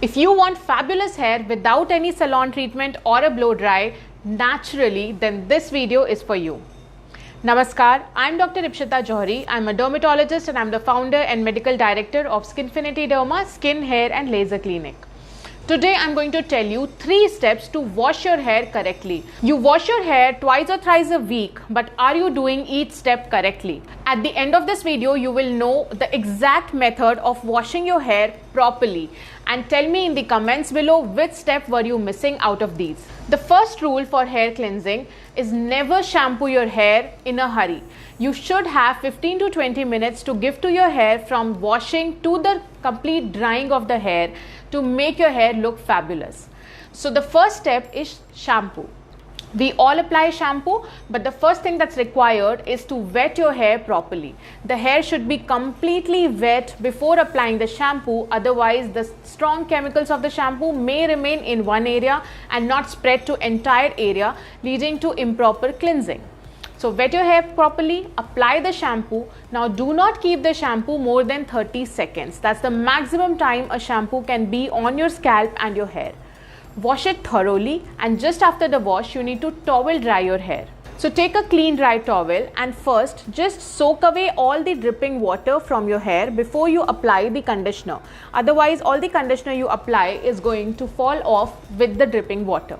If you want fabulous hair without any salon treatment or a blow dry naturally, then this video is for you. Namaskar, I'm Dr. Ipshita Johri. I'm a dermatologist and I'm the founder and medical director of Skinfinity Derma Skin, Hair and Laser Clinic. Today I'm going to tell you 3 steps to wash your hair correctly. You wash your hair twice or thrice a week, but are you doing each step correctly? At the end of this video, you will know the exact method of washing your hair properly. And tell me in the comments below which step were you missing out of these. The first rule for hair cleansing is never shampoo your hair in a hurry. You should have 15 to 20 minutes to give to your hair from washing to the complete drying of the hair to make your hair look fabulous. So the first step is shampoo. We all apply shampoo, but the first thing that's required is to wet your hair properly. The hair should be completely wet before applying the shampoo, otherwise the strong chemicals of the shampoo may remain in one area and not spread to entire area, leading to improper cleansing. So wet your hair properly, apply the shampoo. Now do not keep the shampoo more than 30 seconds. That's the maximum time a shampoo can be on your scalp and your hair. Wash it thoroughly, and just after the wash you need to towel dry your hair. So take a clean dry towel and first just soak away all the dripping water from your hair before you apply the conditioner. Otherwise all the conditioner you apply is going to fall off with the dripping water.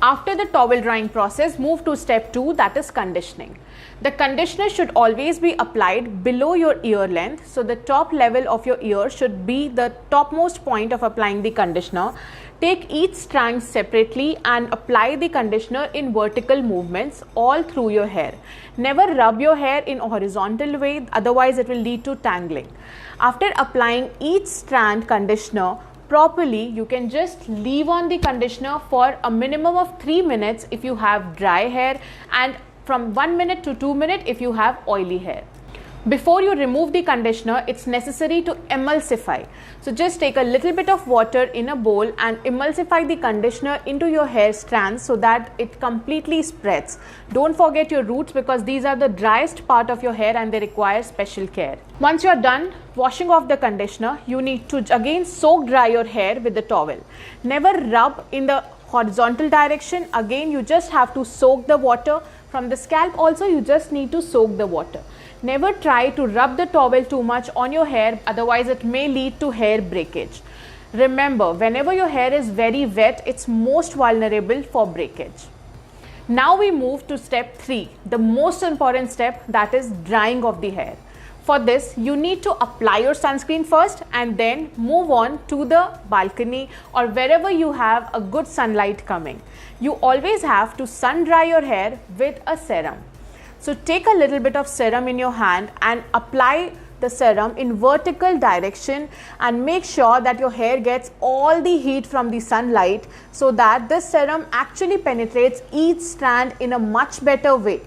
After the towel drying process, move to step 2, that is conditioning. The conditioner should always be applied below your ear length. So the top level of your ear should be the topmost point of applying the conditioner. Take each strand separately and apply the conditioner in vertical movements all through your hair. Never rub your hair in a horizontal way, otherwise it will lead to tangling. After applying each strand conditioner properly, you can just leave on the conditioner for a minimum of 3 minutes if you have dry hair, and from 1 minute to 2 minutes if you have oily hair. Before you remove the conditioner, it's necessary to emulsify. So just take a little bit of water in a bowl and emulsify the conditioner into your hair strands so that it completely spreads. Don't forget your roots, because these are the driest part of your hair and they require special care. Once you are done washing off the conditioner, you need to again soak dry your hair with the towel. Never rub in the horizontal direction. Again, you just have to soak the water. From the scalp also, you just need to soak the water. Never try to rub the towel too much on your hair, otherwise it may lead to hair breakage. Remember, whenever your hair is very wet, it's most vulnerable for breakage. Now we move to step 3, the most important step, that is drying of the hair. For this, you need to apply your sunscreen first and then move on to the balcony or wherever you have a good sunlight coming. You always have to sun dry your hair with a serum. So take a little bit of serum in your hand and apply the serum in vertical direction and make sure that your hair gets all the heat from the sunlight so that this serum actually penetrates each strand in a much better way.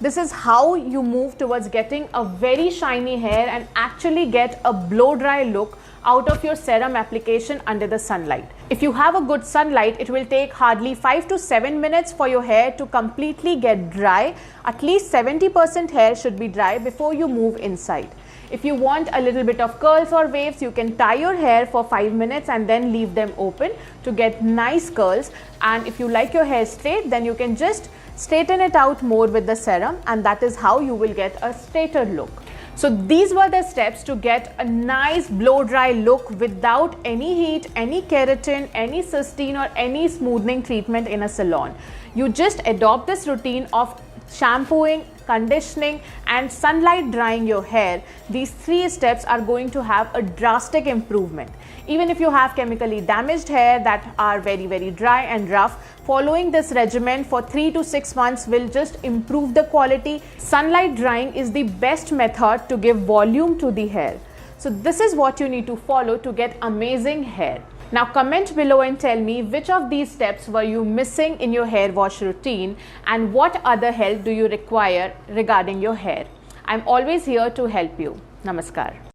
This is how you move towards getting a very shiny hair and actually get a blow dry look out of your serum application under the sunlight. If you have a good sunlight, it will take hardly 5 to 7 minutes for your hair to completely get dry. At least 70% hair should be dry before you move inside. If you want a little bit of curls or waves, you can tie your hair for 5 minutes and then leave them open to get nice curls. And if you like your hair straight, then you can just straighten it out more with the serum, and that is how you will get a straighter look. So these were the steps to get a nice blow dry look without any heat, any keratin, any cysteine or any smoothing treatment in a salon. You just adopt this routine of shampooing, conditioning and sunlight drying your hair. These 3 steps are going to have a drastic improvement. Even if you have chemically damaged hair that are very dry and rough, following this regimen for 3 to 6 months will just improve the quality. Sunlight drying is the best method to give volume to the hair. So this is what you need to follow to get amazing hair. Now comment below and tell me which of these steps were you missing in your hair wash routine and what other help do you require regarding your hair. I'm always here to help you. Namaskar.